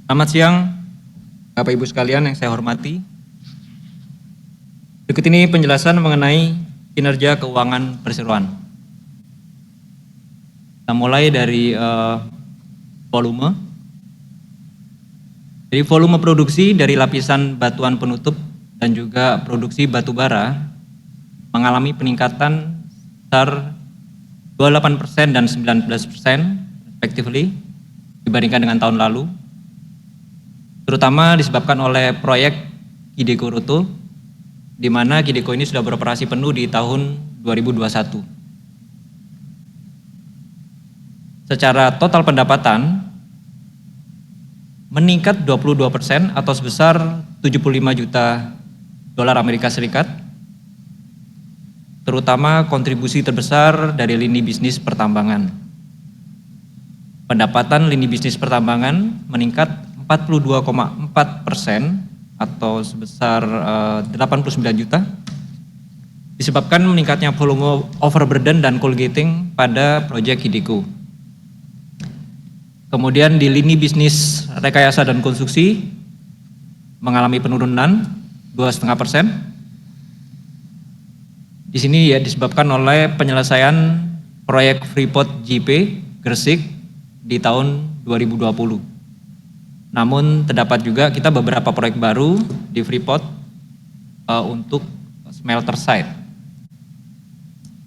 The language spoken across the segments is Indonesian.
Selamat siang, Bapak Ibu sekalian yang saya hormati. Berikut ini penjelasan mengenai kinerja keuangan perseroan. Kita mulai dari volume. Jadi volume produksi dari lapisan batuan penutup dan juga produksi batu bara mengalami peningkatan sebesar 28% dan 19% respectively dibandingkan dengan tahun lalu, terutama disebabkan oleh proyek Kideko Roto, di mana Kideko ini sudah beroperasi penuh di tahun 2021. Secara total pendapatan meningkat 22% atau sebesar 75 juta dolar Amerika Serikat, terutama kontribusi terbesar dari lini bisnis pertambangan. Pendapatan lini bisnis pertambangan meningkat 42,4% atau sebesar 89 juta, disebabkan meningkatnya volume overburden dan coal gating pada proyek Kideko. Kemudian di lini bisnis rekayasa dan konstruksi mengalami penurunan 2,5%. Di sini ya disebabkan oleh penyelesaian proyek Freeport JP Gresik di tahun 2020. Namun terdapat juga kita beberapa proyek baru di Freeport untuk smelter site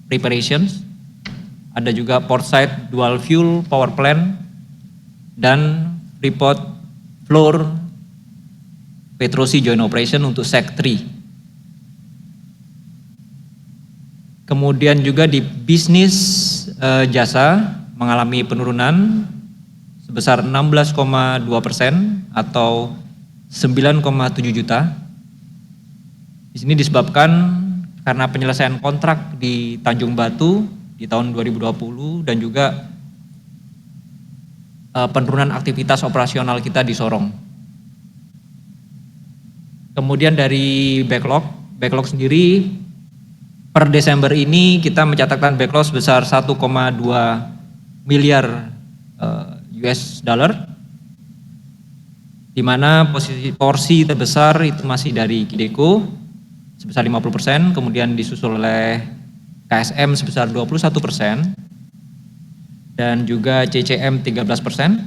preparations, ada juga port site dual fuel power plant, dan Freeport Floor Petrosi Joint Operation untuk Sek 3. Kemudian juga di bisnis jasa mengalami penurunan sebesar 16,2% atau 9,7 juta. Di sini disebabkan karena penyelesaian kontrak di Tanjung Batu di tahun 2020 dan juga penurunan aktivitas operasional kita di Sorong. Kemudian dari backlog sendiri per Desember ini kita mencatatkan backlog sebesar 1,2 miliar US dollar, di mana porsi terbesar itu masih dari Kideko sebesar 50%, kemudian disusul oleh KSM sebesar 21%, dan juga CCM 13%,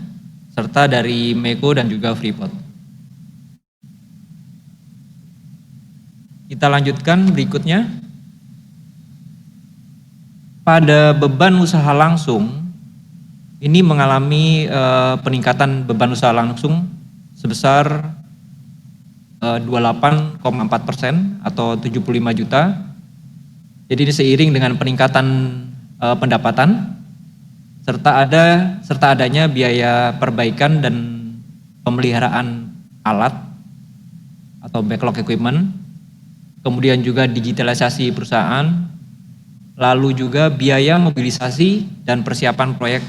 serta dari Meko dan juga Freeport. Kita lanjutkan berikutnya. Pada beban usaha langsung, ini mengalami peningkatan beban usaha langsung sebesar 28,4% atau 75 juta. Jadi ini seiring dengan peningkatan pendapatan serta adanya biaya perbaikan dan pemeliharaan alat atau backlog equipment, kemudian juga digitalisasi perusahaan, lalu juga biaya mobilisasi dan persiapan proyek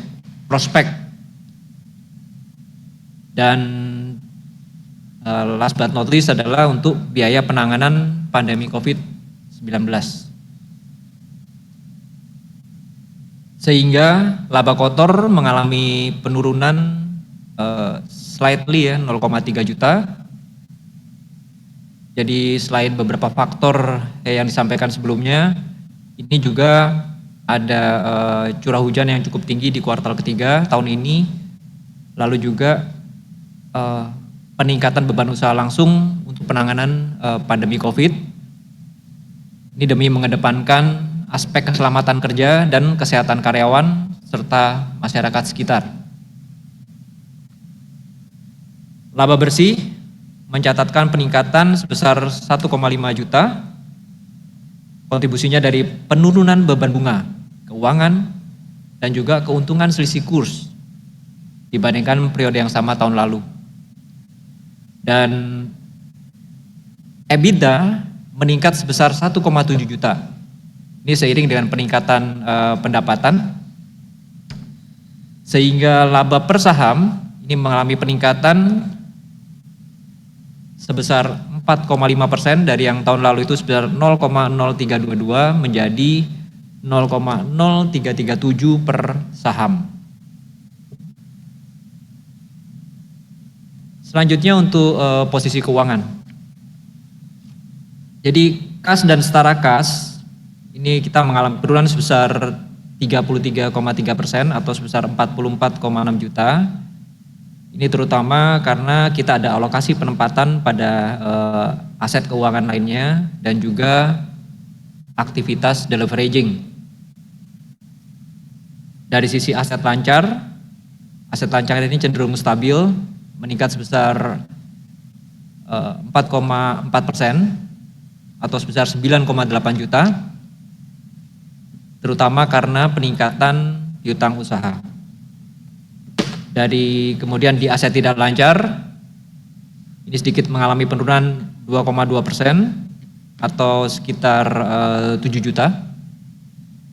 prospek, dan last but not least adalah untuk biaya penanganan pandemi COVID-19. Sehingga laba kotor mengalami penurunan slightly ya 0,3 juta. Jadi selain beberapa faktor yang disampaikan sebelumnya, ini juga ada curah hujan yang cukup tinggi di kuartal ketiga tahun ini, lalu juga peningkatan beban usaha langsung untuk penanganan pandemi COVID. Ini demi mengedepankan aspek keselamatan kerja dan kesehatan karyawan serta masyarakat sekitar. Laba bersih mencatatkan peningkatan sebesar 1,5 juta. Kontribusinya dari penurunan beban bunga, keuangan, dan juga keuntungan selisih kurs dibandingkan periode yang sama tahun lalu. Dan EBITDA meningkat sebesar 1,7 juta. Ini seiring dengan peningkatan pendapatan, sehingga laba per saham ini mengalami peningkatan sebesar 4,5% dari yang tahun lalu itu sebesar 0,0322 menjadi 0,0337 per saham. Selanjutnya untuk posisi keuangan. Jadi kas dan setara kas ini kita mengalami penurunan sebesar 33,3% atau sebesar 44,6 juta. Ini terutama karena kita ada alokasi penempatan pada aset keuangan lainnya dan juga aktivitas deleveraging. Dari sisi aset lancar ini cenderung stabil, meningkat sebesar 4,4% atau sebesar 9,8 juta, terutama karena peningkatan piutang usaha. Kemudian di aset tidak lancar, ini sedikit mengalami penurunan 2,2% atau sekitar 7 juta,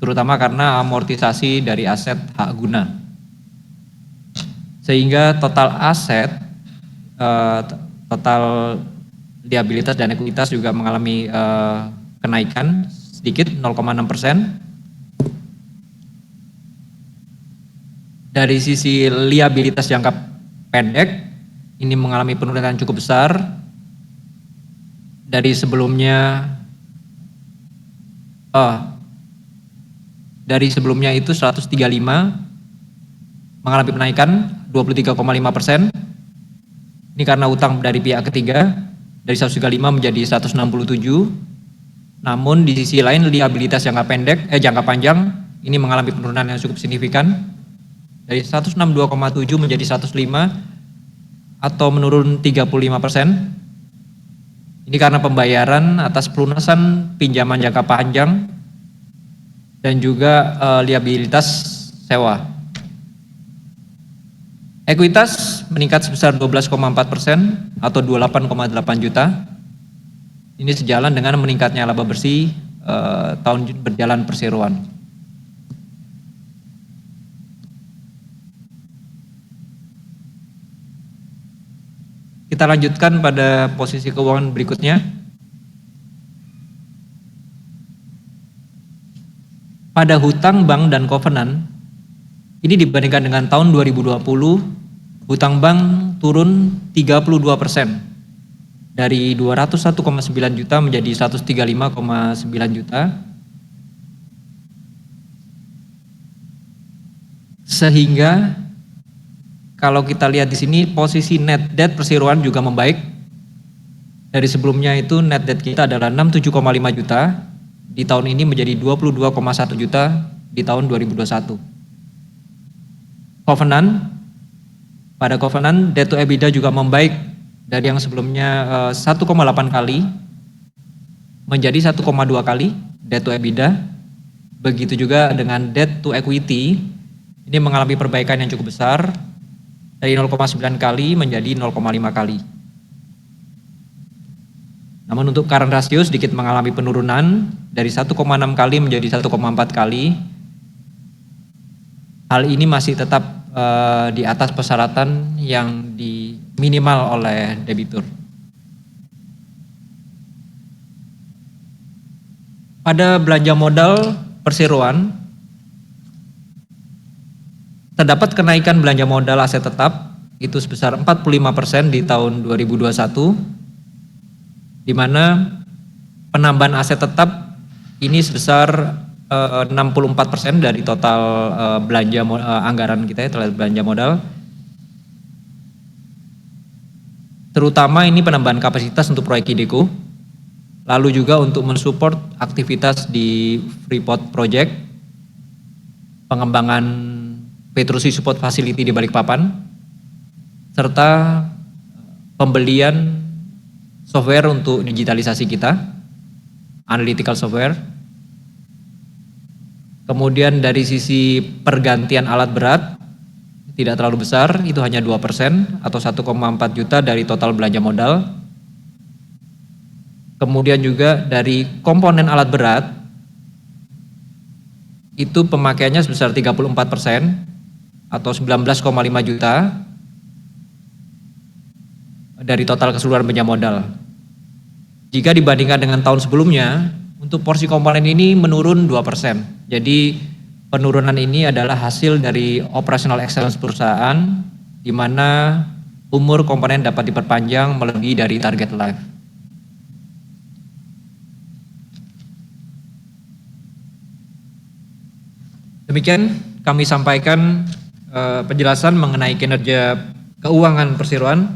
terutama karena amortisasi dari aset hak guna. Sehingga total aset, total liabilitas dan ekuitas juga mengalami kenaikan sedikit 0,6%. Dari sisi liabilitas jangka pendek, ini mengalami penurunan cukup besar. Dari sebelumnya itu 135 mengalami kenaikan 23,5%. Ini karena utang dari pihak ketiga dari 135 menjadi 167. Namun di sisi lain liabilitas jangka panjang ini mengalami penurunan yang cukup signifikan dari 162,7 menjadi 105 atau menurun 35%. Ini karena pembayaran atas pelunasan pinjaman jangka panjang dan juga liabilitas sewa. Ekuitas meningkat sebesar 12,4% atau 28,8 juta. Ini sejalan dengan meningkatnya laba bersih tahun berjalan perseroan. Kita lanjutkan pada posisi keuangan berikutnya. Pada hutang bank dan kovenan, ini dibandingkan dengan tahun 2020, hutang bank turun 32% dari 201,9 juta menjadi 135,9 juta. Sehingga kalau kita lihat di sini posisi net debt perseroan juga membaik. Dari sebelumnya itu net debt kita adalah 67,5 juta, di tahun ini menjadi 22,1 juta di tahun 2021. Pada covenant debt to EBITDA juga membaik dari yang sebelumnya 1,8 kali menjadi 1,2 kali debt to EBITDA. Begitu juga dengan debt to equity, ini mengalami perbaikan yang cukup besar dari 0,9 kali menjadi 0,5 kali. Namun untuk current ratio sedikit mengalami penurunan dari 1,6 kali menjadi 1,4 kali. Hal ini masih tetap di atas persyaratan yang minimal oleh debitur. Pada belanja modal perseroan, terdapat kenaikan belanja modal aset tetap itu sebesar 45% di tahun 2021, di mana penambahan aset tetap ini sebesar 64% dari total anggaran kita ya, terhadap belanja modal. Terutama ini penambahan kapasitas untuk proyek Ideco, lalu juga untuk mensupport aktivitas di Freeport Project, pengembangan Petrosi Support Facility di Balikpapan, serta pembelian software untuk digitalisasi kita, analytical software. Kemudian dari sisi pergantian alat berat, tidak terlalu besar, itu hanya 2% atau 1,4 juta dari total belanja modal. Kemudian juga dari komponen alat berat, itu pemakaiannya sebesar 34%, atau 19,5 juta dari total keseluruhan belanja modal. Jika dibandingkan dengan tahun sebelumnya, untuk porsi komponen ini menurun 2%. Jadi penurunan ini adalah hasil dari operational excellence perusahaan, di mana umur komponen dapat diperpanjang melebihi dari target life. Demikian kami sampaikan penjelasan mengenai kinerja keuangan perseroan